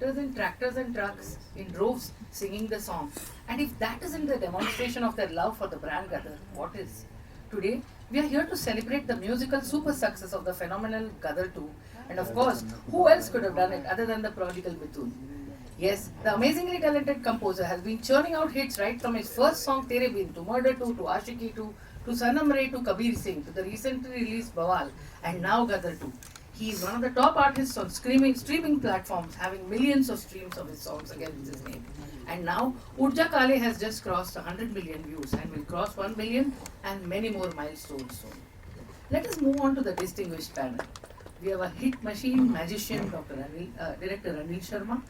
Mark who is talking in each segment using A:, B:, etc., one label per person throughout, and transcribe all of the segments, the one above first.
A: theatres in tractors and trucks, in droves, singing the song. And if that isn't the demonstration of their love for the brand Gadar, what is? Today, we are here to celebrate the musical super success of the phenomenal Gadar 2. And of course, who else could have done it other than the prodigal Mithun? Yes, the amazingly talented composer has been churning out hits right from his first song Tere Bin to Murder 2 to Ashiki 2 to Sanam Ray to Kabir Singh to the recently released Bawal and now Gadar 2. He is one of the top artists on streaming platforms, having millions of streams of his songs against his name. And now, Urja Kale has just crossed 100 million views and will cross 1 billion and many more milestones soon. Let us move on to the distinguished panel. We have a hit machine magician, Director Anil Sharma,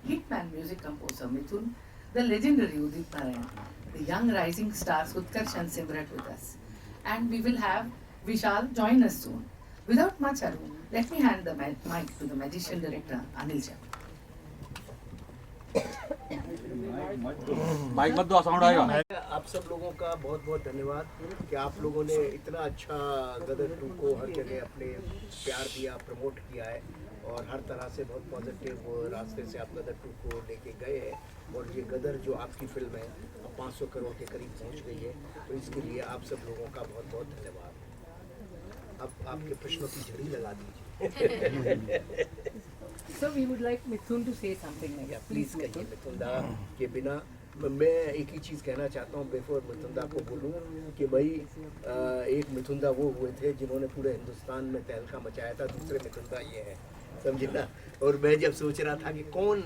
A: hitman music composer Mithun, the legendary Udit Narayan, the young rising stars Utkarsh and Simrat with us. And we will have Vishal join us soon. Without much ado, let me hand the mic to the magician director Anil Sharma.
B: Mike मत दो, sound आएगा।
C: आप सब लोगों का बहुत बहुत धन्यवाद कि आप लोगों ने इतना अच्छा गदर 2 को हर जगह अपने प्यार दिया, प्रमोट किया है और हर तरह से बहुत पॉजिटिव रास्ते से आप गदर 2 को लेके गए हैं और ये गदर जो आपकी फिल्म है अब 500 करोड़ के करीब पहुंच गई है, तो इसके लिए आप सब लोगों का बहुत बहुत धन्यवाद। अब आपके प्रश्नों की झड़ी लगा दीजिए।
A: So we would like Mithun to say something like that. Please कहिए।
C: मिथुंदा के बिना मैं एक ही चीज़ कहना चाहता हूँ बिफोर मिथुंदा को बोलूँ कि भाई एक मिथुंदा वो हुए थे जिन्होंने पूरे हिंदुस्तान में तहलका मचाया था, दूसरे मिथुंदा ये है, समझे ना। और मैं जब सोच रहा था कि कौन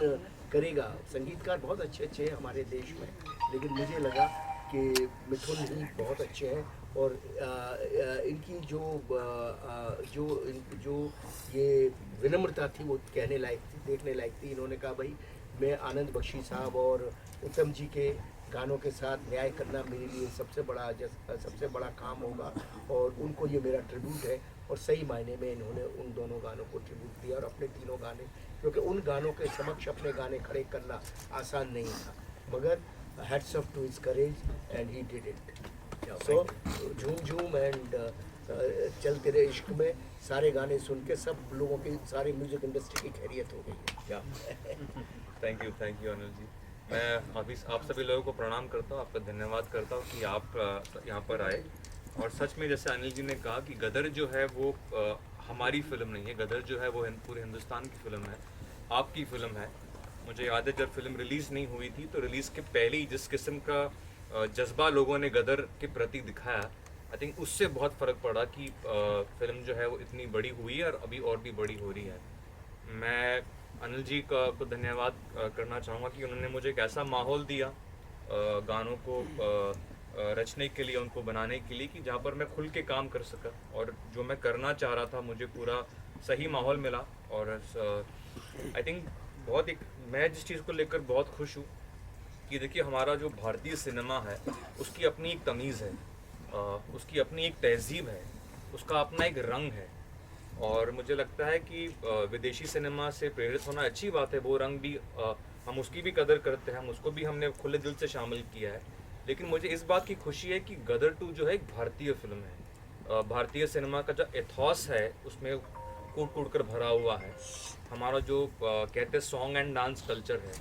C: करेगा, संगीतकार बहुत अच्छे अच्छे हैं हमारे देश में, लेकिन मुझे लगा कि मिथुन ही बहुत अच्छे हैं और इनकी जो ये विनम्रता थी वो कहने लायक थी, देखने लायक थी। इन्होंने कहा भाई मैं आनंद बख्शी साहब और उत्तम जी के गानों के साथ न्याय करना मेरे लिए सबसे बड़ा काम होगा और उनको ये मेरा ट्रिब्यूट है। और सही मायने में इन्होंने उन दोनों गानों को ट्रिब्यूट दिया और अपने तीनों गाने, क्योंकि उन गानों के समक्ष अपने गाने खड़े करना आसान नहीं था, मगर hats off to his courage and he did it. So झूम झूम एंड चल तेरे इश्क में सारे गाने सुन के सब लोगों की, सारी म्यूजिक इंडस्ट्री की खैरियत हो गई है।
B: Thank you Anil ji. मैं अभी आप सभी लोगों को प्रणाम करता हूँ, आपका धन्यवाद करता हूँ कि आप यहाँ पर आए। और सच में जैसे अनिल जी ने कहा कि गदर जो है वो हमारी फिल्म नहीं है, गदर जो है वो पूरे हिंदुस्तान की फिल्म है, आपकी फिल्म है। मुझे याद है जब फिल्म रिलीज़ नहीं हुई थी तो रिलीज़ के पहले ही जिस किस्म का जज्बा लोगों ने गदर के प्रति दिखाया, आई थिंक उससे बहुत फ़र्क पड़ा कि फिल्म जो है वो इतनी बड़ी हुई है और अभी और भी बड़ी हो रही है। मैं अनिल जी का को धन्यवाद करना चाहूँगा कि उन्होंने मुझे एक ऐसा माहौल दिया गानों को रचने के लिए, उनको बनाने के लिए, कि जहाँ पर मैं खुल के काम कर सका और जो मैं करना चाह रहा था मुझे पूरा सही माहौल मिला। और आई थिंक मैं जिस चीज़ को लेकर बहुत खुश हूँ कि देखिए हमारा जो भारतीय सिनेमा है उसकी अपनी एक तमीज़ है, उसकी अपनी एक तहजीब है, उसका अपना एक रंग है। और मुझे लगता है कि विदेशी सिनेमा से प्रेरित होना अच्छी बात है, वो रंग भी हम उसकी भी कदर करते हैं, हम उसको भी हमने खुले दिल से शामिल किया है। लेकिन मुझे इस बात की खुशी है कि गदर 2 जो है एक भारतीय फिल्म है। भारतीय सिनेमा का जो एथॉस है उसमें कूट कूट कर भरा हुआ है। हमारा जो कहते हैं सॉन्ग एंड डांस कल्चर है,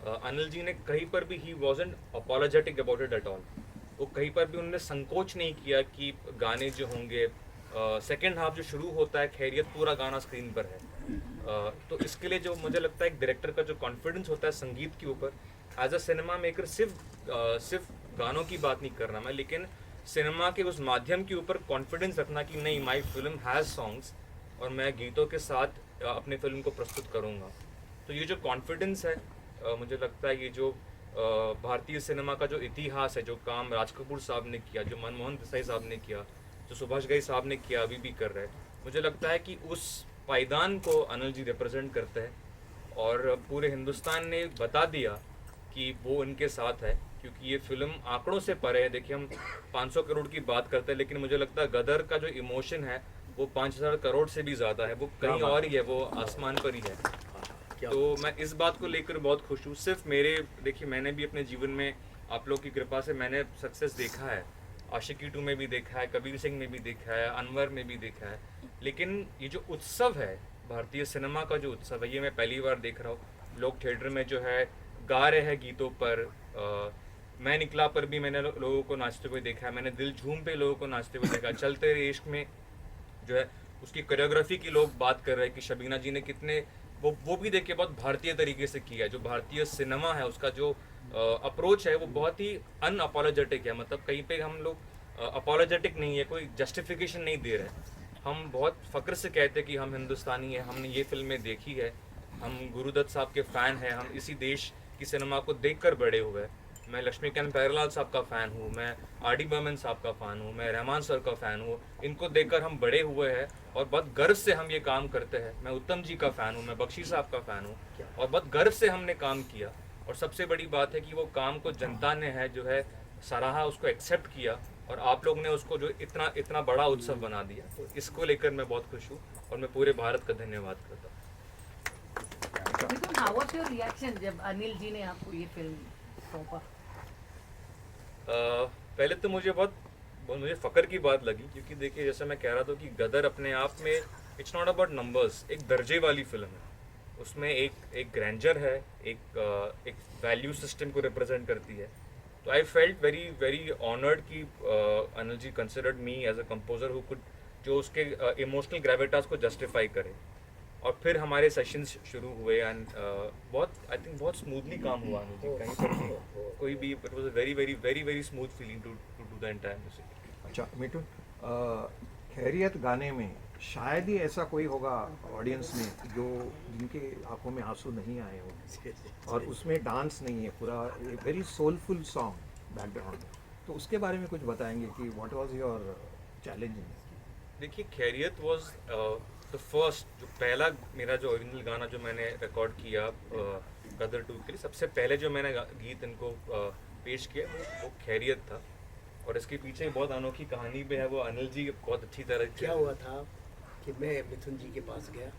B: अनिल जी ने कहीं पर भी he wasn't apologetic about it at all. वो कहीं पर भी उन्होंने संकोच नहीं किया कि गाने जो होंगे सेकेंड हाफ जो शुरू होता है खैरियत पूरा गाना स्क्रीन पर है। तो इसके लिए जो मुझे लगता है एक डायरेक्टर का जो कॉन्फिडेंस होता है संगीत के ऊपर, एज अ सिनेमा मेकर सिर्फ गानों की बात नहीं करना मैं, लेकिन सिनेमा के उस माध्यम के ऊपर कॉन्फिडेंस रखना कि नहीं, माई फिल्म हैज़ सॉन्ग्स और मैं गीतों के साथ अपने फिल्म को प्रस्तुत करूँगा। तो ये जो कॉन्फिडेंस है, मुझे लगता है ये जो भारतीय सिनेमा का जो इतिहास है, जो काम राज कपूर साहब ने किया, जो मनमोहन देसाई साहब ने किया, जो सुभाष घई साहब ने किया, अभी भी कर रहे हैं, मुझे लगता है कि उस पायदान को अनिल जी रिप्रेजेंट करते हैं और पूरे हिंदुस्तान ने बता दिया कि वो उनके साथ है, क्योंकि ये फिल्म आंकड़ों से परे है। देखिए हम 500 करोड़ की बात करते हैं, लेकिन मुझे लगता है गदर का जो इमोशन है वो 5000 करोड़ से भी ज़्यादा है, वो कहीं और ही है, वो आसमान पर ही है। तो मैं इस बात को लेकर बहुत खुश हूँ। सिर्फ देखिए मैंने भी अपने जीवन में आप लोग की कृपा से मैंने सक्सेस देखा है, आशिकी 2 में भी देखा है, कबीर सिंह में भी देखा है, अनवर में भी देखा है, लेकिन ये जो उत्सव है, भारतीय सिनेमा का जो उत्सव है, ये मैं पहली बार देख रहा हूँ। लोग थिएटर में जो है गा रहे हैं गीतों पर। मैं निकला पर भी मैंने लोगों को नाचते हुए देखा है, मैंने दिल झूम पे लोगों को नाचते हुए देखा। चलते रहे इश्क में जो है उसकी कोरियोग्राफी की लोग बात कर रहे हैं कि शबीना जी ने कितने वो भी देखिए बहुत भारतीय तरीके से किया है। जो भारतीय सिनेमा है उसका जो अप्रोच है वो बहुत ही अनअपोलोजेटिक है। मतलब कहीं पे हम लोग अपोलोजेटिक नहीं है, कोई जस्टिफिकेशन नहीं दे रहे। हम बहुत फ़क्र से कहते हैं कि हम हिंदुस्तानी हैं, हमने ये फिल्में देखी है, हम गुरुदत्त साहब के फ़ैन हैं, हम इसी देश की सिनेमा को देखकर बड़े हुए। मैं लक्ष्मीकांत प्यारेलाल साहब का फ़ैन हूँ, मैं आर डी बर्मन साहब का फ़ैन हूँ, मैं रहमान सर का फ़ैन हूँ। इनको देखकर हम बड़े हुए हैं और बहुत गर्व से हम ये काम करते हैं। मैं उत्तम जी का फ़ैन हूँ, मैं बख्शी साहब का फ़ैन हूँ और बहुत गर्व से हमने काम किया। और सबसे बड़ी बात है कि वो काम को जनता ने है जो है सराहा, उसको एक्सेप्ट किया और आप लोग ने उसको जो इतना इतना बड़ा उत्सव बना दिया। तो इसको लेकर मैं बहुत खुश हूँ और मैं पूरे भारत का धन्यवाद करता हूँ।
A: Mithun, how was your reaction जब अनिल जी ने आपको ये फिल्म सौंपा?
B: पहले तो मुझे मुझे फ़क्र की बात लगी, क्योंकि देखिए जैसे मैं कह रहा था कि गदर अपने आप में इट्स नॉट अबाउट नंबर्स, एक दर्जे वाली फिल्म है। उसमें एक ग्रैंडर है, एक वैल्यू सिस्टम को रिप्रेजेंट करती है। तो I felt very very honoured कि Anil ji considered me as a composer who could जो उसके इमोशनल ग्रेविटास को जस्टिफाई करे। और फिर हमारे सेशंस शुरू हुए एंड आई थिंक बहुत स्मूथली काम हुआ अनिल जी। कहीं पर भी कोई भी it was a very very very very smooth feeling to do the entire music.
D: अच्छा मिठुन, खैरियत गाने में शायद ही ऐसा कोई होगा ऑडियंस में जो जिनके आंखों में आंसू नहीं आए हो और उसमें डांस नहीं है, पूरा वेरी सोलफुल सॉन्ग बैकग्राउंड। तो उसके बारे में कुछ बताएंगे कि what was your challenge in this?
B: देखिए खैरियत वाज द फर्स्ट, जो पहला मेरा जो ओरिजिनल गाना जो मैंने रिकॉर्ड किया गदर 2 के लिए, सबसे पहले जो मैंने गीत इनको पेश किया वो खैरियत था। और इसके पीछे बहुत अनोखी कहानी भी है, वो अनिल जी बहुत अच्छी तरह
C: क्या हुआ था कि मैं मिथुन जी के पास गया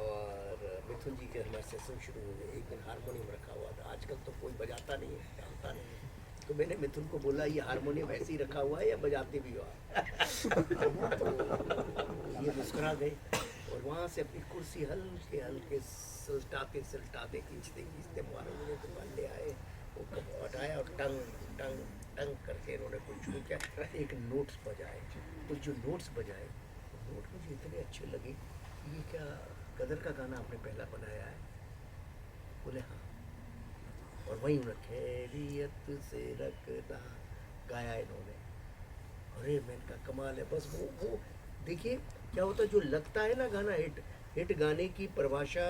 C: और मिथुन जी के हमारे सेशन शुरू हो गए। एक दिन हारमोनियम रखा हुआ था, आजकल तो कोई बजाता नहीं है, जानता नहीं है। तो मैंने मिथुन को बोला ये हारमोनियम ऐसे ही रखा हुआ है या बजाते भी हो आप? तो ये मुस्कुरा गए और वहाँ से अपनी कुर्सी हल्के हल्के सलटाते सलटाते खींचते खींचते मुझे तो ले आए। वो हटाया और टंग टंग टंग करके इन्होंने कुछ शुरू किया, एक नोट्स बजाए। तो जो नोट्स बजाए नोट मुझे इतने अच्छे लगे कि ये क्या गदर का गाना आपने पहला बनाया है? बोले हाँ। और वहीं उन्होंने खैरियत से रखना गाया इन्होंने। अरे मैंने कहा कमाल है। बस वो देखिए क्या होता है, जो लगता है ना गाना हिट गाने की परिभाषा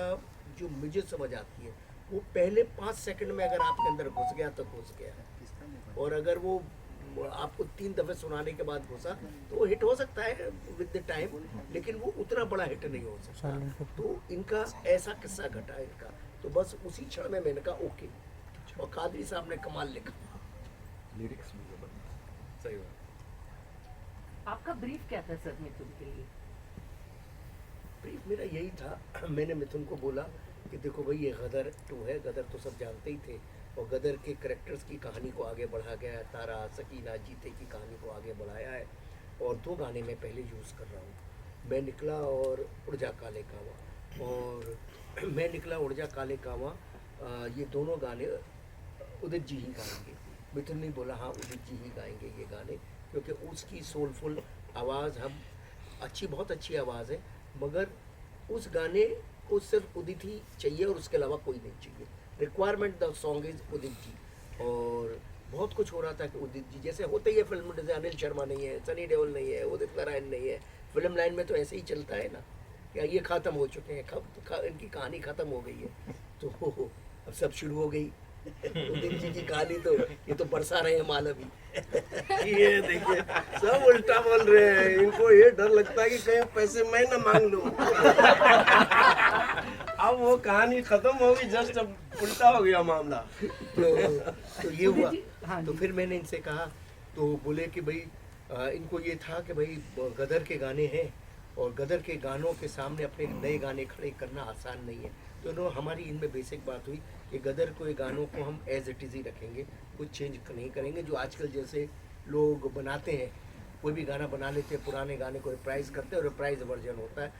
C: जो मुझे समझ आती है वो पहले 5 सेकंड में अगर आपके अंदर घुस गया तो घुस गया, और अगर वो आपको 3 दफ़े सुनाने के बाद घुसा तो वो हिट हो सकता है विद द टाइम, लेकिन वो उतना बड़ा हिट नहीं हो सकता। तो इनका ऐसा किस्सा घटा इनका, तो बस उसी क्षण में मैंने कहा ओके। और कादरी साहब ने कमाल लिखा,
D: लिरिक्स भी जबरदस्त।
B: सही बात।
A: आपका ब्रीफ क्या था सर मिथुन के लिए?
C: ब्रीफ मेरा यही था, मैंने मिथुन को बोला कि देखो भाई ये गदर 2 है, गदर तो सब जानते ही थे, और गदर के कैरेक्टर्स की कहानी को आगे बढ़ा गया है। तारा, सकीना, जीते की कहानी को आगे बढ़ाया है और 2 गाने मैं पहले यूज़ कर रहा हूँ। मैं निकला और उड़ जा काले कावा, और मैं निकला उड़ जा काले कावा, ये दोनों गाने उदित जी ही गाएंगे। मिथुन ने बोला हाँ उदित जी ही गाएंगे ये गाने, क्योंकि उसकी सोलफुल आवाज़ हम बहुत अच्छी आवाज़ है, मगर उस गाने को सिर्फ उदित ही चाहिए और उसके अलावा कोई नहीं चाहिए। Requirement the song is Udit ji. और बहुत कुछ हो रहा था कि उदित जी जैसे होते ही है फिल्म में, जैसे अनिल शर्मा नहीं है, सनी देओल नहीं है, उदित नारायण नहीं है, फिल्म लाइन में तो ऐसे ही चलता है ना, क्या ये ख़त्म हो चुके हैं, इनकी कहानी ख़त्म हो गई है, तो अब सब शुरू हो गई उदित जी की कहानी। तो ये तो बरसा रहे हैं माल अभी ये देखिए सब उल्टा बोल रहे हैं, इनको ये डर लगता है कि कहीं पैसे मैं ना मांग लूं अब वो कहानी खत्म होगी, जस्ट अब उल्टा हो गया मामला। तो ये हुआ। तो फिर मैंने इनसे कहा, तो बोले कि भाई इनको ये था कि भाई गदर के गाने हैं और गदर के गानों के सामने अपने नए गाने खड़े करना आसान नहीं है। तो इन्होंने हमारी इनमें बेसिक बात हुई कि गदर के गानों को हम एज इट इज़ ही रखेंगे, कुछ चेंज नहीं करेंगे। जो आजकल जैसे लोग बनाते हैं, कोई भी गाना बना लेते हैं, पुराने गाने को रिप्राइज करते हैं और रिप्राइज वर्जन होता है।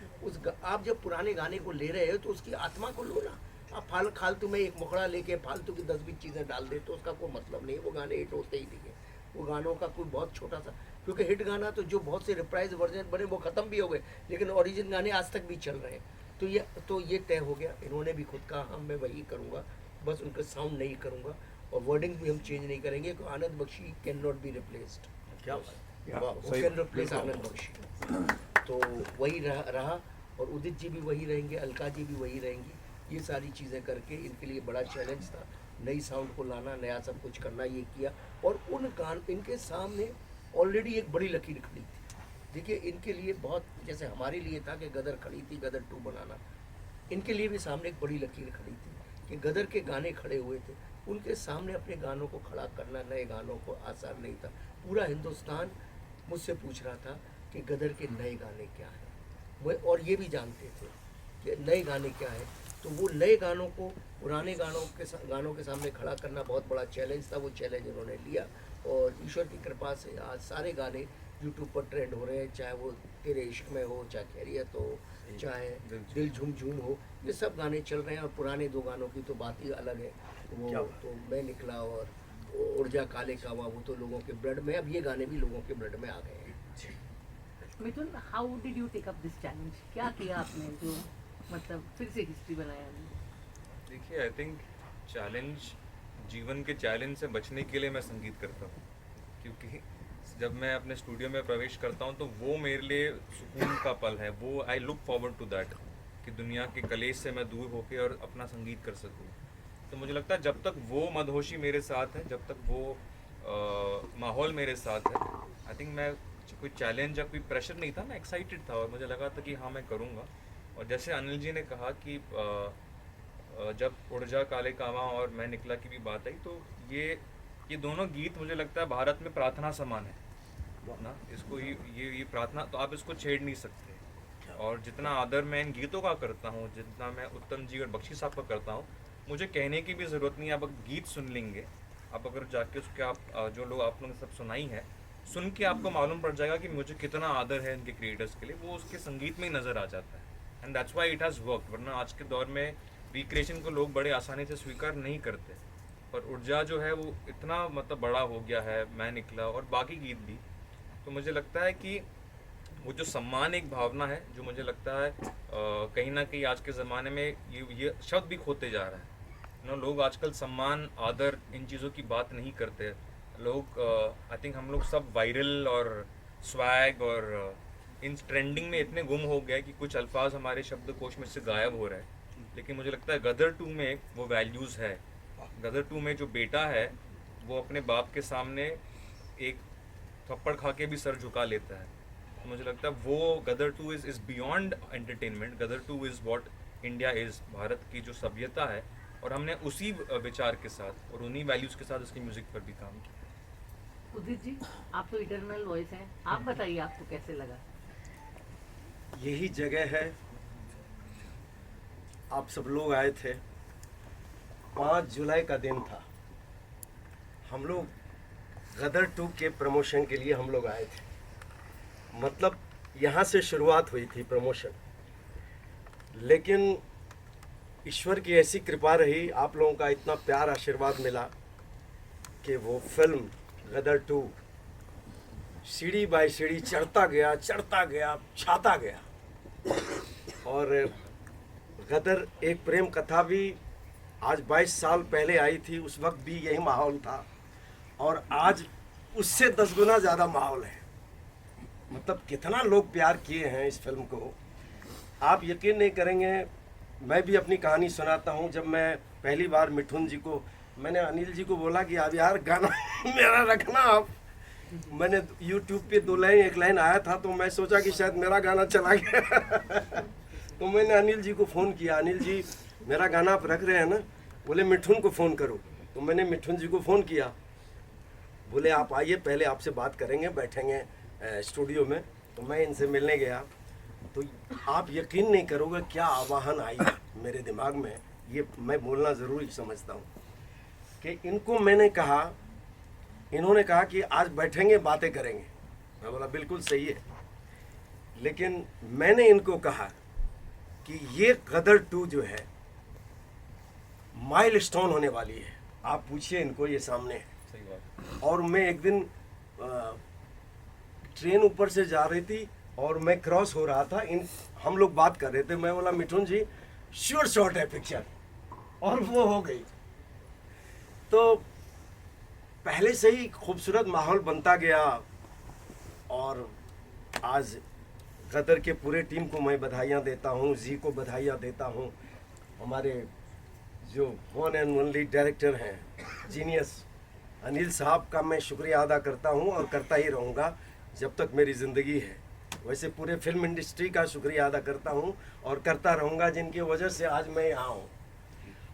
C: आप जब पुराने गाने को ले रहे हो तो उसकी आत्मा को लो ना, आप फालतू में एक मुखड़ा लेके फालतू की 10-20 चीज़ें डाल दे तो उसका कोई मतलब नहीं, वो गाने हिट होते ही नहीं है। वो गानों का कोई बहुत छोटा सा, क्योंकि हिट गाना तो जो बहुत से रिप्राइज वर्जन बने वो ख़त्म भी हो गए, लेकिन ओरिजिनल गाने आज तक भी चल रहे हैं। तो ये तय हो गया, इन्होंने भी खुद कहा हम मैं वही करूँगा, बस उनका साउंड नहीं करूँगा और वर्डिंग भी हम चेंज नहीं करेंगे। तो Anand Bakshi can not be replaced,
D: या, सही,
C: कैन रिप्लेस
D: बिल्कुल।
C: आनंद बख्शी। तो वही रहा और उदित जी भी वही रहेंगे, अलका जी भी वही रहेंगी। ये सारी चीज़ें करके इनके लिए बड़ा चैलेंज था, नई साउंड को लाना, नया सब कुछ करना, ये किया। और उन गान इनके सामने ऑलरेडी एक बड़ी लकीर खड़ी थी। देखिए इनके लिए बहुत, जैसे हमारे लिए था कि गदर खड़ी थी, गदर 2 बनाना, इनके लिए भी सामने एक बड़ी लकीर खड़ी थी कि गदर के गाने खड़े हुए थे, उनके सामने अपने गानों को खड़ा करना, नए गानों को आसान नहीं था। पूरा हिंदुस्तान मुझसे पूछ रहा था कि गदर के नए गाने क्या हैं, और ये भी जानते थे कि नए गाने क्या है। तो वो नए गानों को पुराने गानों के सामने खड़ा करना बहुत बड़ा चैलेंज था। वो चैलेंज उन्होंने लिया और ईश्वर की कृपा से आज सारे गाने यूट्यूब पर ट्रेंड हो रहे हैं, चाहे वो तेरे इश्क में हो, चाहे खैरियत हो, चाहे दिल झूम झूम हो, ये सब गाने चल रहे हैं। और पुराने 2 गानों की तो बात ही अलग है। वो तो मैं निकला और ऊर्जा काले कावा, वो तो लोगों के ब्लड में, अब ये गाने भी लोगों के ब्लड में आ गए हैं।
E: Mithun, how did you take up this challenge? क्या किया आपने जो मतलब फिर से हिस्ट्री बनाया?
B: देखिए आई थिंक चैलेंज, जीवन के चैलेंज से बचने के लिए मैं संगीत करता हूँ, क्योंकि जब मैं अपने स्टूडियो में प्रवेश करता हूँ तो वो मेरे लिए सुकून का पल है। वो I look forward to that, कि दुनिया के कलेश से मैं दूर होकर और अपना संगीत कर सकूँ। तो मुझे लगता है जब तक वो मदहोशी मेरे साथ है, जब तक वो माहौल मेरे साथ है, आई थिंक मैं कोई चैलेंज या कोई प्रेशर नहीं था, मैं एक्साइटेड था और मुझे लगा था कि हाँ मैं करूँगा। और जैसे अनिल जी ने कहा कि जब उड़जा काले कावा और मैं निकला की भी बात आई, तो ये दोनों गीत मुझे लगता है भारत में प्रार्थना समान है ना। इसको ये प्रार्थना तो आप इसको छेड़ नहीं सकते। और जितना आदर मैं इन गीतों का करता हूँ, जितना मैं उत्तम जी और बख्शी साहब का करता हूँ, मुझे कहने की भी ज़रूरत नहीं है। आप गीत सुन लेंगे, आप अगर जाके उसके आप जो लोग आप लोगों ने सब सुनाई है, सुन के आपको मालूम पड़ जाएगा कि मुझे कितना आदर है इनके क्रिएटर्स के लिए। वो उसके संगीत में ही नज़र आ जाता है, and that's why it has worked. वरना आज के दौर में रिक्रिएशन को लोग बड़े आसानी से स्वीकार नहीं करते, पर ऊर्जा जो है वो इतना मतलब बड़ा हो गया है, मैं निकला और बाकी गीत भी। तो मुझे लगता है कि वो जो सम्मान एक भावना है, जो मुझे लगता है कहीं ना कहीं आज के ज़माने में ये शब्द भी खोते जा रहा है ना। लोग आजकल सम्मान, आदर, इन चीज़ों की बात नहीं करते। लोग आई थिंक हम लोग सब वायरल और स्वैग और इन ट्रेंडिंग में इतने गुम हो गए कि कुछ अल्फाज हमारे शब्दकोश में से गायब हो रहे हैं। लेकिन मुझे लगता है गदर 2 में वो वैल्यूज़ है। गदर 2 में जो बेटा है वो अपने बाप के सामने एक थप्पड़ खा के भी सर झुका लेता है। तो मुझे लगता है वो Gadar 2 is beyond entertainment. Gadar 2 is what India is, Bharat की जो सभ्यता है, और हमने उसी विचार के साथ और उन्हीं वैल्यूज़ के साथ इसकी म्यूज़िक पर भी काम किया।
E: उदित जी, आप तो इटर्नल वॉइस हैं, आप बताइए आपको कैसे लगा?
F: यही जगह है, आप सब लोग आए थे, 5 जुलाई का दिन था। हम लोग गदर 2 के प्रमोशन के लिए हम लोग आए थे। मतलब यहाँ से शुरुआत हुई थी प्रमोशन, लेकिन ईश्वर की ऐसी कृपा रही, आप लोगों का इतना प्यार आशीर्वाद मिला कि वो फिल्म गदर 2 सीढ़ी बाय सीढ़ी चढ़ता गया, छाता गया। और गदर एक प्रेम कथा भी आज 22 साल पहले आई थी, उस वक्त भी यही माहौल था, और आज उससे 10 गुना ज़्यादा माहौल है। मतलब कितना लोग प्यार किए हैं इस फिल्म को, आप यकीन नहीं करेंगे। मैं भी अपनी कहानी सुनाता हूँ। जब मैं पहली बार मिठुन जी को, मैंने अनिल जी को बोला कि अब यार गाना मेरा रखना आप। मैंने YouTube पे 2 लाइन 1 लाइन आया था, तो मैं सोचा कि शायद मेरा गाना चला गया। तो मैंने अनिल जी को फ़ोन किया, अनिल जी मेरा गाना आप रख रहे हैं ना? बोले मिठुन को फ़ोन करो। तो मैंने मिठुन जी को फ़ोन किया, बोले आप आइए, पहले आपसे बात करेंगे, बैठेंगे स्टूडियो में। तो मैं इनसे मिलने गया, तो आप यकीन नहीं करोगे क्या आवाहन आई मेरे दिमाग में। ये मैं बोलना ज़रूरी समझता हूँ कि इनको मैंने कहा, इन्होंने कहा कि आज बैठेंगे बातें करेंगे। मैं बोला बिल्कुल सही है, लेकिन मैंने इनको कहा कि ये गदर 2 जो है माइलस्टोन होने वाली है। आप पूछिए इनको, ये सामने है।
B: सही बात।
F: और मैं एक दिन ट्रेन ऊपर से जा रही थी और मैं क्रॉस हो रहा था, हम लोग बात कर रहे थे, मैं बोला मिठुन जी श्योर शॉट है पिक्चर, और वो हो गई। तो पहले से ही खूबसूरत माहौल बनता गया और आज गदर के पूरे टीम को मैं बधाइयाँ देता हूँ, जी को बधाइयाँ देता हूँ। हमारे जो वन एंड ओनली डायरेक्टर हैं, जीनियस अनिल साहब का मैं शुक्रिया अदा करता हूँ और करता ही रहूँगा जब तक मेरी ज़िंदगी है। वैसे पूरे फिल्म इंडस्ट्री का शुक्रिया अदा करता हूँ और करता रहूँगा, जिनकी वजह से आज मैं यहाँ हूँ।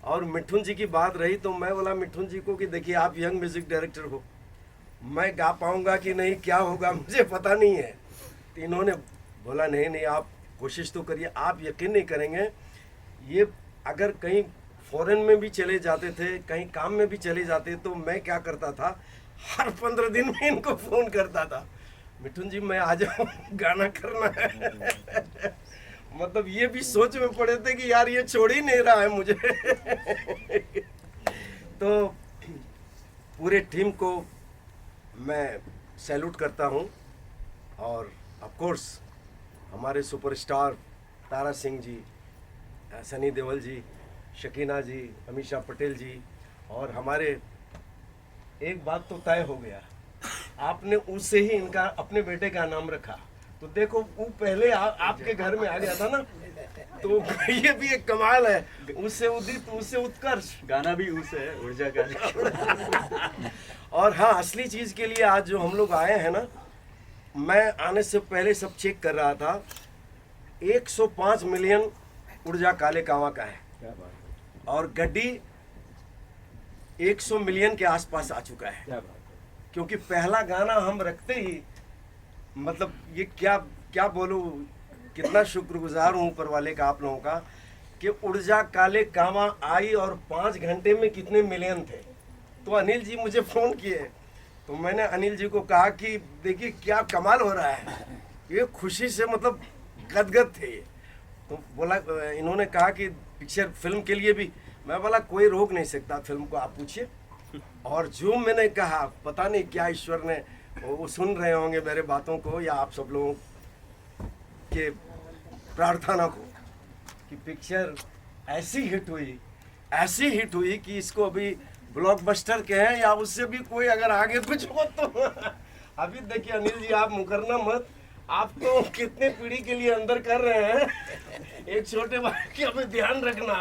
F: और मिठुन जी की बात रही तो मैं बोला मिठुन जी को कि देखिए आप यंग म्यूज़िक डायरेक्टर हो, मैं गा पाऊँगा कि नहीं, क्या होगा मुझे पता नहीं है। तो इन्होंने बोला नहीं नहीं आप कोशिश तो करिए। आप यकीन नहीं करेंगे, ये अगर कहीं फॉरेन में भी चले जाते थे, कहीं काम में भी चले जाते, तो मैं क्या करता था, हर 15 दिन में इनको फ़ोन करता था, मिठुन जी मैं आ जाऊँ, गाना करना है। मतलब ये भी सोच में पड़े थे कि यार ये छोड़ ही नहीं रहा है मुझे। तो पूरे टीम को मैं सैल्यूट करता हूँ। और ऑफ कोर्स हमारे सुपरस्टार तारा सिंह जी, सनी देओल जी, शकीना जी, अमीषा पटेल जी, और हमारे एक बात तो तय हो गया, आपने उससे ही इनका अपने बेटे का नाम रखा। तो देखो वो पहले आपके घर में आ गया था ना, तो ये भी एक कमाल है। उससे उदित, उससे उत्कर्ष,
G: गाना भी उस है, ऊर्जा का।
F: और हाँ, असली चीज़ के लिए आज जो हम लोग आए हैं ना, मैं आने से पहले सब चेक कर रहा था, 105 मिलियन ऊर्जा काले कावा का है और गड्डी 100 मिलियन के आसपास आ चुका है। क्योंकि पहला गाना हम रखते ही, मतलब ये क्या बोलूं, कितना शुक्रगुजार हूँ ऊपर वाले का, आप लोगों का, कि ऊर्जा काले कावा आई और 5 घंटे में कितने मिलियन थे। तो अनिल जी मुझे फ़ोन किए, तो मैंने अनिल जी को कहा कि देखिए क्या कमाल हो रहा है, ये खुशी से मतलब गदगद थे। तो बोला, इन्होंने कहा कि पिक्चर फिल्म के लिए भी, मैं बोला कोई रोक नहीं सकता फिल्म को, आप पूछिए। और जो मैंने कहा, पता नहीं क्या ईश्वर ने, वो सुन रहे होंगे मेरे बातों को या आप सब लोगों के प्रार्थना को, कि पिक्चर ऐसी हिट हुई कि इसको अभी ब्लॉकबस्टर के हैं या उससे भी कोई अगर आगे कुछ हो तो अभी देखिए अनिल जी, आप मुकरना मत, आप तो कितने पीढ़ी के लिए अंदर कर रहे हैं, एक छोटे भाई की अभी ध्यान रखना।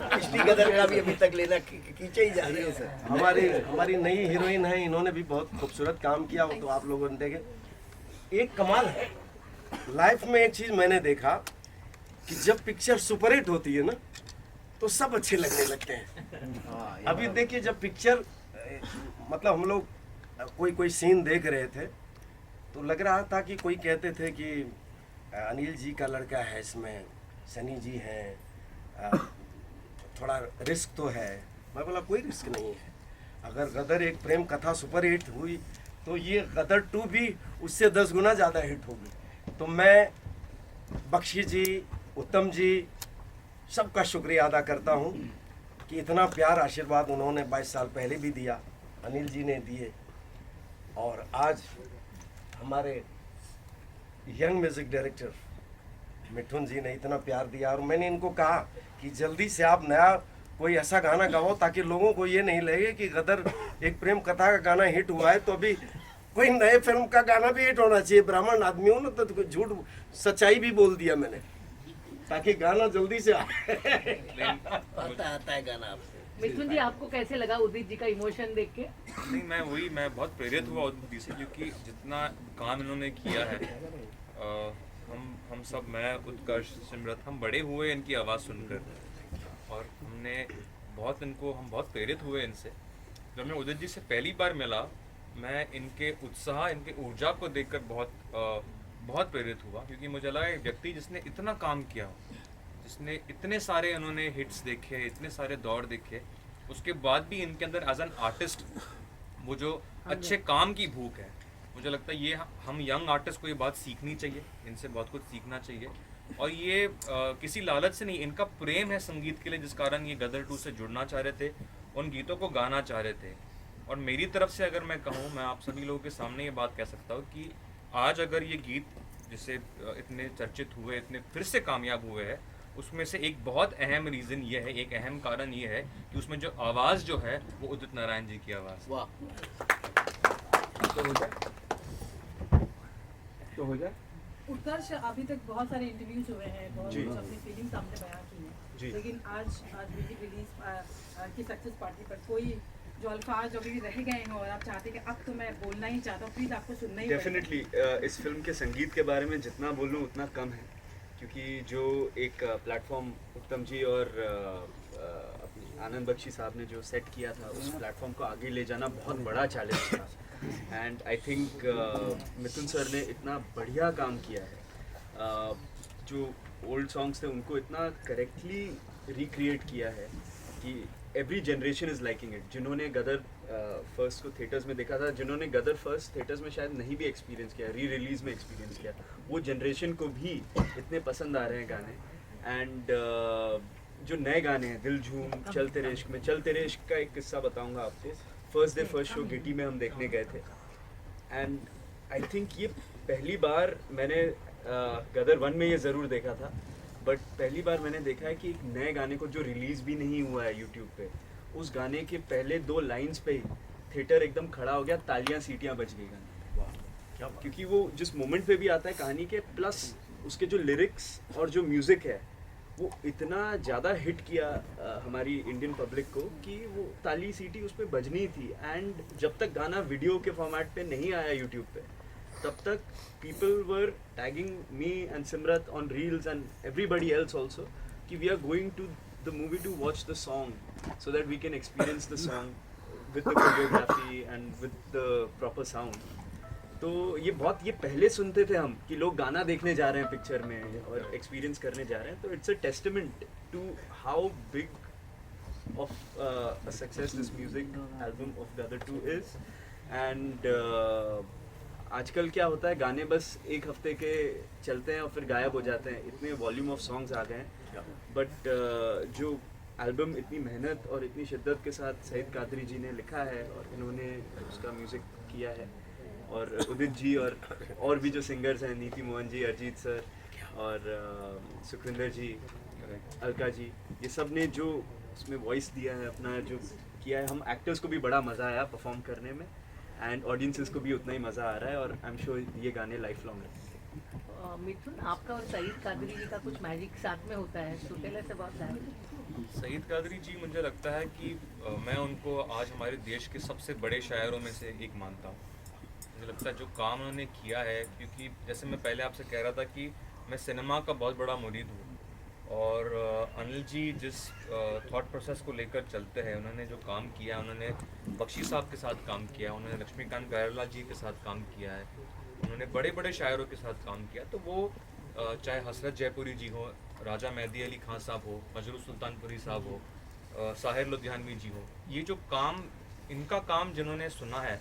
C: पिछली गदर का भी अभी तक लेना खींचे ही जा रही है सर।
F: हमारी नई हीरोइन है, इन्होंने भी बहुत खूबसूरत काम किया, वो तो आप लोगों ने देखे। एक कमाल है लाइफ में, एक चीज़ मैंने देखा कि जब पिक्चर सुपरहिट होती है ना, तो सब अच्छे लगने लगते हैं। अभी देखिए, जब पिक्चर मतलब हम लोग कोई सीन देख रहे थे, तो लग रहा था कि कोई कहते थे कि अनिल जी का लड़का है इसमें, सनी जी हैं, थोड़ा रिस्क तो है। मैं बोला कोई रिस्क नहीं है। अगर गदर एक प्रेम कथा सुपर हिट हुई, तो ये गदर 2 भी उससे 10 गुना ज़्यादा हिट होगी। तो मैं बख्शी जी, उत्तम जी, सबका शुक्रिया अदा करता हूँ कि इतना प्यार आशीर्वाद उन्होंने 22 साल पहले भी दिया, अनिल जी ने दिए, और आज हमारे यंग म्यूज़िक डायरेक्टर मिठुन जी ने इतना प्यार दिया। और मैंने इनको कहा कि जल्दी से आप नया कोई ऐसा गाना गाओ ताकि लोगों को ये नहीं लगे कि गदर एक प्रेम कथा का गाना हिट हुआ है, तो अभी कोई नए फिल्म का गाना भी हिट होना चाहिए। ब्राह्मण आदमी हो ना, तो झूठ सच्चाई भी बोल दिया मैंने, ताकि गाना जल्दी से आए।
C: आता है गाना आपसे।
E: मिथुन जी, आपको कैसे लगा उदित जी का इमोशन देख के?
B: नहीं, मैं बहुत प्रेरित हुआ उदित जी से, क्योंकि जितना काम इन्होंने किया है, हम सब, मैं, उत्कर्ष, सिमरत, हम बड़े हुए इनकी आवाज़ सुनकर, और हम बहुत प्रेरित हुए इनसे। जब मैं उदित जी से पहली बार मिला, मैं इनके उत्साह, इनके ऊर्जा को देखकर बहुत प्रेरित हुआ, क्योंकि मुझे लगा एक व्यक्ति जिसने इतना काम किया, जिसने इतने सारे उन्होंने हिट्स देखे, इतने सारे दौर देखे, उसके बाद भी इनके अंदर एज एन आर्टिस्ट वो जो अच्छे काम की भूख है, मुझे लगता है ये हम यंग आर्टिस्ट को ये बात सीखनी चाहिए, इनसे बहुत कुछ सीखना चाहिए। और ये किसी लालच से नहीं, इनका प्रेम है संगीत के लिए, जिस कारण ये गदर 2 से जुड़ना चाह रहे थे, उन गीतों को गाना चाह रहे थे। और मेरी तरफ से अगर मैं कहूँ, मैं आप सभी लोगों के सामने ये बात कह सकता हूँ कि आज अगर ये गीत जिससे इतने चर्चित हुए, इतने फिर से कामयाब हुए हैं, उसमें से एक बहुत अहम रीज़न ये है, एक अहम कारण ये है कि उसमें जो आवाज़ जो है वो उदित नारायण जी की आवाज़।
C: वाह।
D: तो हो जाए।
H: उत्कर्ष, अभी तक बहुत सारे इंटरव्यूज हुए हैं, बहुत
F: जी।
H: कुछ अपनी फीलिंग्स आपने बयां की
F: जी।
H: हैं, लेकिन आज म्यूजिक रिलीज की सक्सेस पार्टी पर कोई जो अल्फाज अभी रह गए हैं और आप चाहते हैं कि अब तो मैं बोलना ही चाहता हूँ, प्लीज आपको सुनना ही पड़ेगा।
G: डेफिनेटली इस फिल्म के संगीत के बारे में जितना बोलूँ उतना कम है, क्योंकि जो एक प्लेटफॉर्म उत्तम जी और अपने आनंद बख्शी साहब ने जो सेट किया था, उस प्लेटफॉर्म को आगे ले जाना बहुत बड़ा चैलेंज था। And I think Mithun sir ने इतना बढ़िया काम किया है। जो ओल्ड सॉन्ग्स थे उनको इतना करेक्टली रिक्रिएट किया है कि every generation is liking it. जिन्होंने गदर फर्स्ट को थिएटर्स में देखा था, जिन्होंने गदर फर्स्ट थिएटर्स में शायद नहीं भी एक्सपीरियंस किया, री रिलीज़ में एक्सपीरियंस किया, वो जनरेशन को भी इतने पसंद आ रहे हैं गाने। एंड जो नए गाने हैं, दिल झूम, चलते रे इश्क में, चलते रे इश्क का एक किस्सा बताऊंगा आपको। फर्स्ट डे फर्स्ट शो गिटी में हम देखने गए थे, एंड आई थिंक ये पहली बार मैंने गदर 1 में ये ज़रूर देखा था, बट पहली बार मैंने देखा है कि एक नए गाने को जो रिलीज़ भी नहीं हुआ है यूट्यूब पे, उस गाने के पहले 2 लाइंस पे ही थिएटर एकदम खड़ा हो गया, तालियां सीटियां बज गई गाने। क्योंकि वो जिस मोमेंट पे भी आता है कहानी के, प्लस उसके जो लिरिक्स और जो म्यूज़िक है वो इतना ज़्यादा हिट किया हमारी इंडियन पब्लिक को कि वो ताली सीटी उस पर बजनी थी। एंड जब तक गाना वीडियो के फॉर्मेट पे नहीं आया यूट्यूब पे, तब तक people were tagging me and Simrat on reels and everybody else also कि we are going to the movie to watch the song so that we can experience the song with the choreography and with the proper sound। तो ये पहले सुनते थे हम कि लोग गाना देखने जा रहे हैं पिक्चर में और एक्सपीरियंस करने जा रहे हैं। तो it's a testament to how big of a success this music album of Gadar 2 is. And आजकल क्या होता है, गाने बस एक हफ्ते के चलते हैं और फिर गायब हो जाते हैं, इतने वॉल्यूम ऑफ सॉन्ग्स आ गए हैं। बट जो एल्बम इतनी मेहनत और इतनी शिद्दत के साथ सईद कादरी जी ने लिखा है और इन्होंने उसका म्यूज़िक किया है, और उदित जी और भी जो सिंगर्स हैं, नीति मोहन जी, अरिजीत सर और सुखविंदर जी, अलका जी, ये सब ने जो उसमें वॉइस दिया है, अपना जो किया है, हम एक्टर्स को भी बड़ा मज़ा आया परफॉर्म करने में, एंड ऑडियंसेस को भी उतना ही मज़ा आ रहा है, और आई एम श्योर ये गाने लाइफ लॉन्ग रहेंगे।
E: मिथुन, आपका और सईद कादरी जी का कुछ मैजिक साथ में होता है, तो tell us about that.
B: Saeed Quadri ji, मुझे लगता है कि मैं उनको आज हमारे देश के सबसे बड़े शायरों में से एक मानता हूँ। मुझे लगता है जो काम उन्होंने किया है, क्योंकि जैसे मैं पहले आपसे कह रहा था कि मैं सिनेमा का बहुत बड़ा मुरीद हूँ, और अनिल जी जिस थॉट प्रोसेस को लेकर चलते हैं, उन्होंने जो काम किया, उन्होंने बख्शी साहब के साथ काम किया, उन्होंने लक्ष्मीकांत प्यारेलाल जी के साथ काम किया है, उन्होंने बड़े बड़े शायरों के साथ काम किया। तो वो चाहे हसरत जयपुरी जी हो, राजा मेहदी अली खान साहब हो, मजरू सुल्तानपुरी साहब हो, साहिर लुधियानवी जी हो, ये जो काम, इनका काम जिन्होंने सुना है,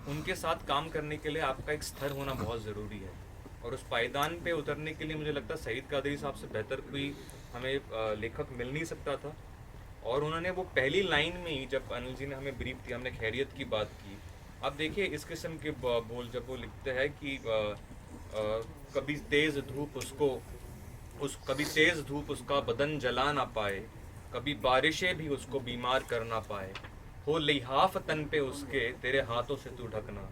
B: उनके साथ काम करने के लिए आपका एक स्तर होना बहुत ज़रूरी है। और उस पायदान पे उतरने के लिए मुझे लगता है सईद कादरी साहब से बेहतर कोई हमें लेखक मिल नहीं सकता था। और उन्होंने वो पहली लाइन में ही, जब अनिल जी ने हमें ब्रीफ दिया, हमने खैरियत की बात की, अब देखिए इस किस्म के बोल जब वो लिखते हैं कि कभी तेज़ धूप उसका बदन जला ना पाए, कभी बारिशें भी उसको बीमार कर ना पाए, हो लिहाफ तन पे उसके तेरे हाथों से तू ढकना,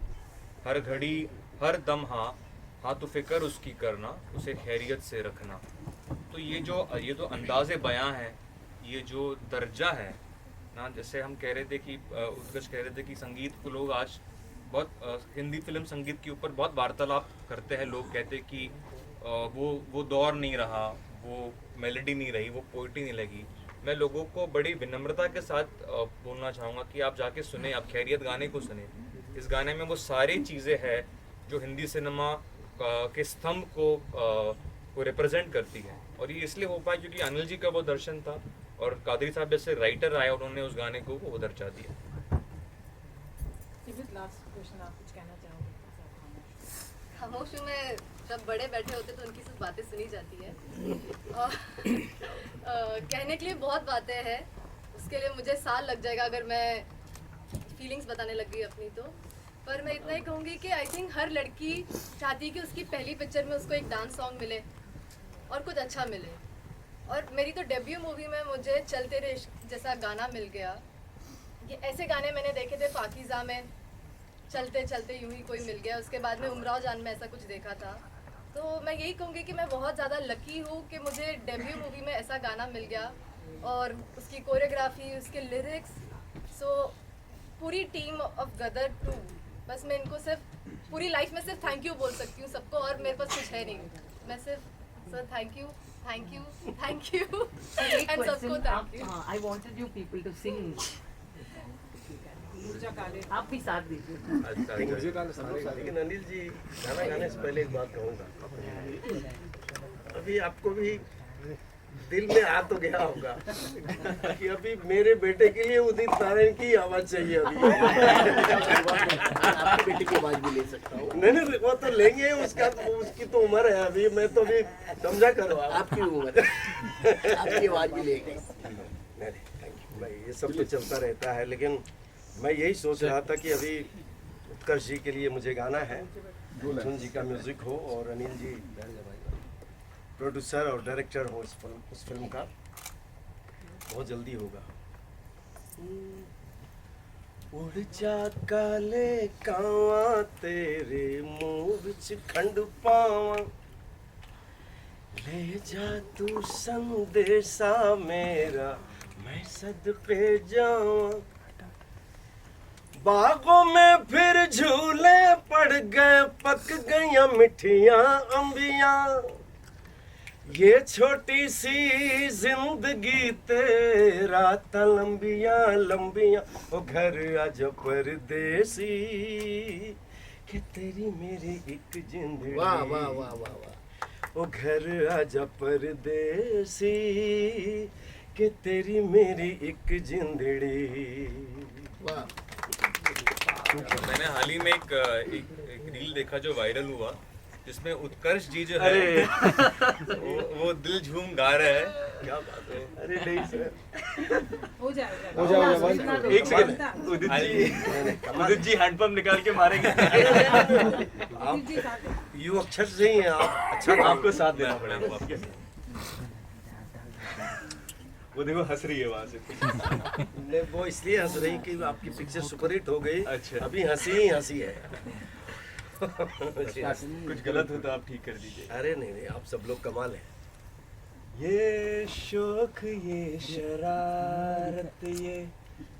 B: हर घड़ी हर दम हाँ तो फिक्र उसकी करना, उसे खैरियत से रखना। तो ये जो अंदाज़े बयां है, ये जो दर्जा है ना, जैसे हम कह रहे थे कि उत्कर्ष कह रहे थे कि संगीत को लोग आज बहुत हिंदी फिल्म संगीत के ऊपर बहुत वार्तालाप करते हैं। लोग कहते हैं कि वो दौर नहीं रहा, वो मेलोडी नहीं रही, वो पोइट्री नहीं लगी। मैं लोगों को बड़ी विनम्रता के साथ बोलना चाहूँगा कि आप जाके सुने, आप खैरियत गाने को सुने। इस गाने में वो सारी चीज़ें हैं जो हिंदी सिनेमा के स्तंभ को रिप्रेजेंट करती है। और ये इसलिए हो पाया क्योंकि अनिल जी का वो दर्शन था, और कादरी साहब जैसे राइटर आए और उन्होंने उस गाने को वो दर्जा दिया।
H: लास्ट क्वेश्चन, आप कुछ कहना चाहोगे?
I: खामोशी में तब बड़े बैठे होते तो उनकी सिर्फ बातें सुनी जाती है। और कहने के लिए बहुत बातें हैं, उसके लिए मुझे साल लग जाएगा अगर मैं फीलिंग्स बताने लग गई अपनी तो। पर मैं इतना ही कहूँगी कि आई थिंक हर लड़की चाहती है कि उसकी पहली पिक्चर में उसको एक डांस सॉन्ग मिले और कुछ अच्छा मिले। और मेरी तो डेब्यू मूवी में मुझे चलते रे इश्क जैसा गाना मिल गया। ये ऐसे गाने मैंने देखे थे पाकीज़ा में, चलते चलते यूं ही कोई मिल गया। उसके बाद में उमराव जान में ऐसा कुछ देखा था। तो मैं यही कहूँगी कि मैं बहुत ज़्यादा लकी हूँ कि मुझे डेब्यू मूवी में ऐसा गाना मिल गया और उसकी कोरियोग्राफी, उसके लिरिक्स। सो पूरी टीम ऑफ गदर 2, बस मैं इनको सिर्फ पूरी लाइफ में सिर्फ थैंक यू बोल सकती हूँ सबको, और मेरे पास कुछ है नहीं। मैं सिर्फ sir thank you thank you thank you and सबको thank you.
E: I wanted you people to sing,
H: Urja Kale
E: आप भी साथ दीजिए।
F: लेकिन अनिल जी, गाना गाने से पहले एक बात कहूँगा। अभी आपको भी दिल में आ तो गया होगा कि अभी मेरे बेटे के लिए उदित नारायण की आवाज चाहिए। अभी
C: आपके बेटे की आवाज भी ले सकता हूँ।
F: नहीं, वो तो लेंगे, उसकी तो उम्र है अभी। मैं तो अभी समझा करो
C: आपकी उम्र आपकी आवाज भी लेंगे।
F: नहीं, थैंक यू भाई, ये सब तो चलता रहता है। लेकिन मैं यही सोच रहा था कि अभी उत्कर्ष जी के लिए मुझे गाना है, मिथुन जी का म्यूजिक हो और अनिल जी प्रोड्यूसर और डायरेक्टर हो उस फिल्म का। बहुत जल्दी होगा। उड़ जा काले कावा तेरे मुंह विच खंड पावा, ले जा तू संदेशा मेरा मैं सदके जावा। बागों में फिर झूले पड़ गए, पक गईया मिठियां अंबियां। ये छोटी सी जिंदगी तेरा ता लंबियां लंबियां। ओ घर आजा परदेसी कि तेरी मेरी एक जिंदगी।
C: वाह वाह वाह वाह वाह।
F: ओ घर आजा परदेसी कि तेरी मेरी एक जिंदड़ी।
C: वाह।
B: मैंने हाल ही में एक रील देखा जो वायरल हुआ, जिसमें उत्कर्ष जी जो है वो दिल झूम गा रहे हैं। क्या बात है।
F: अरे नहीं सर,
H: हो जाएगा
F: हो जाएगा।
G: एक सेकंड, उदित जी हैंडपंप निकाल के मारेंगे।
F: आप यू अक्षर से ही हैं आप। अच्छा,
G: आपको साथ देना पड़ेगा आपके। वो देखो हंस रही है वहां से।
F: नहीं, वो इसलिए हंस रही कि आपकी पिक्चर सुपरहिट हो गई।
G: अच्छा।
F: अभी हंसी ही हंसी है।
G: कुछ गलत हो तो आप ठीक कर दीजिए।
F: अरे नहीं, आप सब लोग कमाल हैं। ये शौक, ये शरारत, ये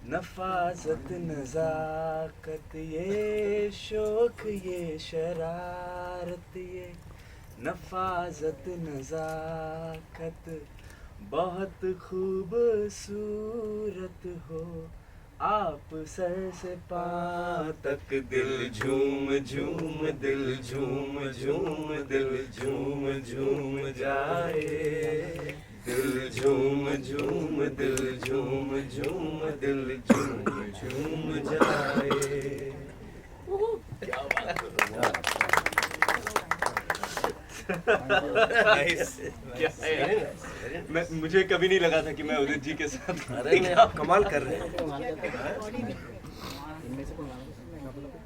F: नफाजत नजाकत। ये शौक, ये शरारत, ये नफाजत नजाकत। बहुत खूबसूरत हो आप सर से पांव तक। दिल झूम झूम, दिल झूम झूम, दिल झूम झूम जाए। दिल झूम झूम, दिल झूम झूम, दिल झूम झूम जाए। क्या बात है।
G: नाइस। क्या है, मुझे कभी नहीं लगा था कि मैं उदित जी के साथ।
F: अरे नहीं, आप कमाल कर रहे हैं।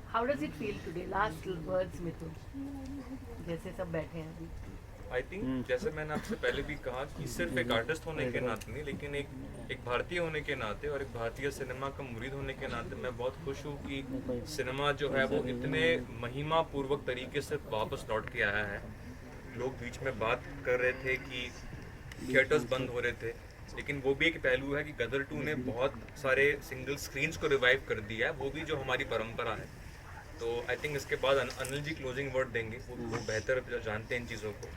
E: How does it feel today? Last words Mithun, जैसे सब बैठे हैं अभी।
B: आई थिंक जैसे मैंने आपसे पहले भी कहा कि सिर्फ एक आर्टिस्ट होने के नाते नहीं, लेकिन एक भारतीय होने के नाते और एक भारतीय सिनेमा का मुरीद होने के नाते मैं बहुत खुश हूँ कि सिनेमा जो है वो इतने महिमा पूर्वक तरीके से वापस लौट के आया है। लोग बीच में बात कर रहे थे कि थिएटर्स बंद हो रहे थे, लेकिन वो भी एक पहलू है कि गदर 2 ने बहुत सारे सिंगल स्क्रीन्स को रिवाइव कर दिया है, वो भी जो हमारी परंपरा है। तो आई थिंक इसके बाद अनिल जी क्लोजिंग वर्ड देंगे, वो बेहतर जानते हैं इन चीज़ों को।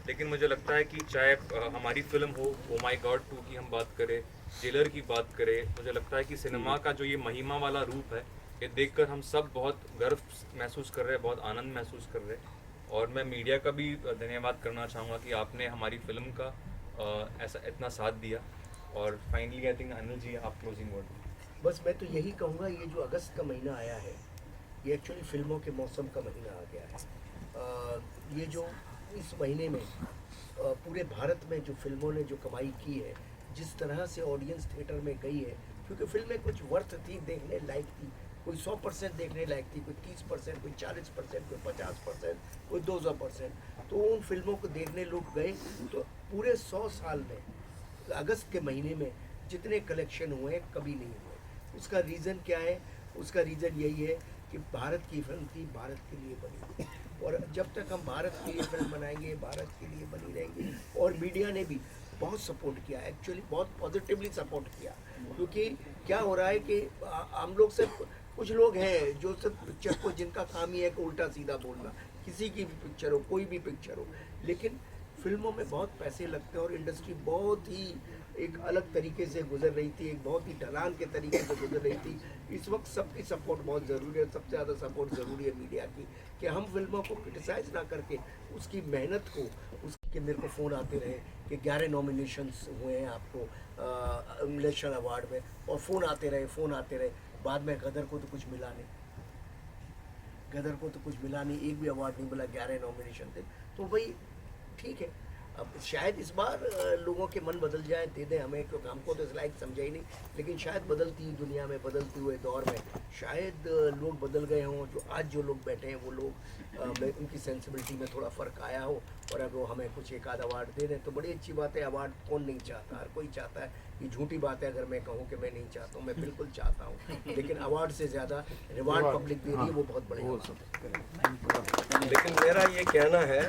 B: लेकिन मुझे लगता है कि चाहे हमारी फिल्म हो ओ माई गॉड 2 की हम बात करें, जेलर की बात करें, मुझे लगता है कि सिनेमा का जो ये महिमा वाला रूप है, ये देखकर हम सब बहुत गर्व महसूस कर रहे हैं, बहुत आनंद महसूस कर रहे हैं। और मैं मीडिया का भी धन्यवाद करना चाहूँगा कि आपने हमारी फिल्म का ऐसा इतना साथ दिया। और finally I think Anil ji आप क्लोजिंग वर्ड।
C: बस मैं तो यही कहूँगा, ये जो अगस्त का महीना आया है, ये एक्चुअली फिल्मों के मौसम का महीना आ गया है। ये जो इस महीने में पूरे भारत में जो फिल्मों ने जो कमाई की है, जिस तरह से ऑडियंस थिएटर में गई है, क्योंकि फिल्में कुछ वर्थ थी, देखने लायक थी, कोई 100% देखने लायक थी, कोई 30%, कोई 40%, कोई 50%, कोई 200%, तो उन फिल्मों को देखने लोग गए। तो पूरे 100 साल में अगस्त के महीने में जितने कलेक्शन हुए कभी नहीं हुए। उसका रीज़न क्या है? उसका रीज़न यही है कि भारत की फिल्म थी, भारत के लिए बनी, और जब तक हम भारत के लिए फिल्म बनाएंगे, भारत के लिए बनी रहेंगी। और मीडिया ने भी बहुत सपोर्ट किया, एक्चुअली बहुत पॉजिटिवली सपोर्ट किया, क्योंकि क्या हो रहा है कि हम लोग से कुछ लोग हैं जो सिर्फ पिक्चर को, जिनका काम ही है कि उल्टा सीधा बोलना, किसी की भी पिक्चर हो, कोई भी पिक्चर हो, लेकिन फिल्मों में बहुत पैसे लगते हैं और इंडस्ट्री बहुत ही एक अलग तरीके से गुजर रही थी, एक बहुत ही ढलान के तरीके से गुजर रही थी। इस वक्त सबकी सपोर्ट बहुत ज़रूरी है, सबसे ज़्यादा सपोर्ट ज़रूरी है मीडिया की, कि हम फिल्मों को क्रिटिसाइज ना करके उसकी मेहनत को, उसके मेरे को फ़ोन आते रहे कि 11 नॉमिनेशंस हुए हैं आपको नेशनल अवार्ड में, और फ़ोन आते रहे, बाद में गदर को तो कुछ मिला नहीं, गदर को तो कुछ मिला नहीं, एक भी अवार्ड नहीं मिला, 11 नॉमिनेशन थे। तो भाई ठीक है, अब शायद इस बार लोगों के मन बदल जाए, दे दें हमें, क्योंकि हमको तो इस लायक समझा ही नहीं, लेकिन शायद बदलती हुई दुनिया में, बदलते हुए दौर में शायद लोग बदल गए हों। जो आज जो लोग बैठे हैं वो लोग उनकी सेंसिबिलिटी में थोड़ा फ़र्क आया हो, और अब वो हमें कुछ एक आध अवार्ड दे दें तो बड़ी अच्छी बात है। अवार्ड कौन नहीं चाहता, हर कोई चाहता है। ये झूठी बात है अगर मैं कहूँ कि मैं नहीं चाहता हूँ, मैं बिल्कुल चाहता हूँ, लेकिन अवार्ड से ज़्यादा रिवार्ड पब्लिक दे रही है, वो बहुत बड़ी बात है।
F: लेकिन मेरा ये कहना है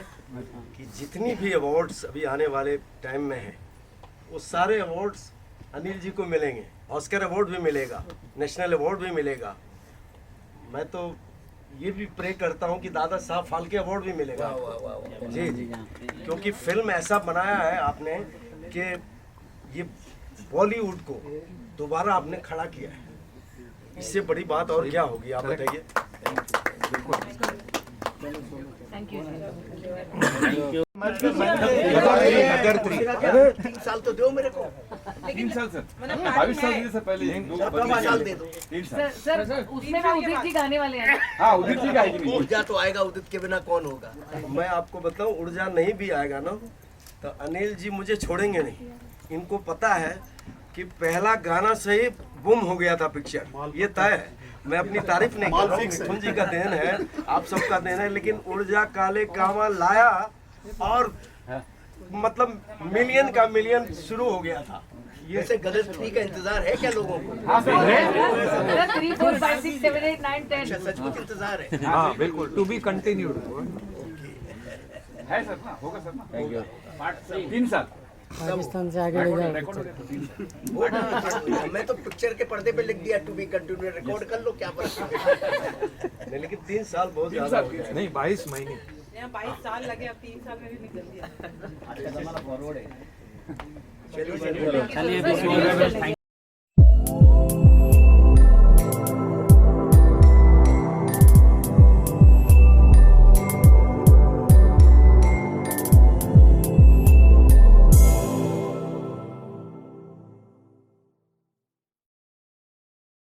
F: कि जितनी भी अवार्ड्स अभी आने वाले टाइम में हैं, वो सारे अवार्ड्स अनिल जी को मिलेंगे। ऑस्कर अवार्ड भी मिलेगा, नेशनल अवार्ड भी मिलेगा। मैं तो ये भी प्रे करता हूँ कि दादा साहब फाल्के अवार्ड भी मिलेगा।
C: वाह वाह वाह।
F: जी जी, क्योंकि फिल्म ऐसा बनाया है आपने कि ये बॉलीवुड को दोबारा आपने खड़ा किया है। इससे बड़ी बात और क्या होगी, आप बताइए।
E: Thank you.
C: 3 साल तो दो मेरे को,
J: 3 साल सर, 22 साल दिए सर पहले,
C: 2 साल दे दो।
J: 3 साल।
E: सर उसमें ना उदित जी गाने वाले हैं।
J: हाँ उदित जी का आएगी।
C: ऊर्जा तो आएगा, उदित के बिना कौन होगा।
F: मैं आपको बताऊं, ऊर्जा नहीं भी आएगा ना तो अनिल जी मुझे छोड़ेंगे नहीं। इनको पता है कि पहला गाना से ही गुम हो गया था पिक्चर, ये तय है। मैं अपनी तारीफ नहीं कर रहा हूँ, मिथुन जी का देन है, आप सबका देन है, लेकिन ऊर्जा काले कावा लाया और मतलब मिलियन का मिलियन शुरू हो गया था।
C: वैसे गदर 3 का इंतजार है क्या लोगों को?
J: हाँ सर है।
E: 3, 4, 5, 6, 7, 8, 9, 10।
C: अच्छा, सचमुच इंतजार है।
D: हाँ बिल्कुल, टू बी कंटिन्यूड।
J: है सर ना, होगा सर ना। Thank you. 3 साल
K: पाकिस्तान से आगे ले जाओ।
J: रिकॉर्ड हो गया 3 साल।
C: वो ना, मैं तो पिक्चर के पर्दे पे लिख दिया टू बी कंटिन्यू, रिकॉर्ड कर लो, क्या फर्क है।
F: नहीं, लेकिन 3 साल बहुत ज्यादा हो गया।
D: नहीं 22 महीने।
H: यहाँ 22 साल लगे, अब 3 साल में भी निकल दिया।
C: चलिए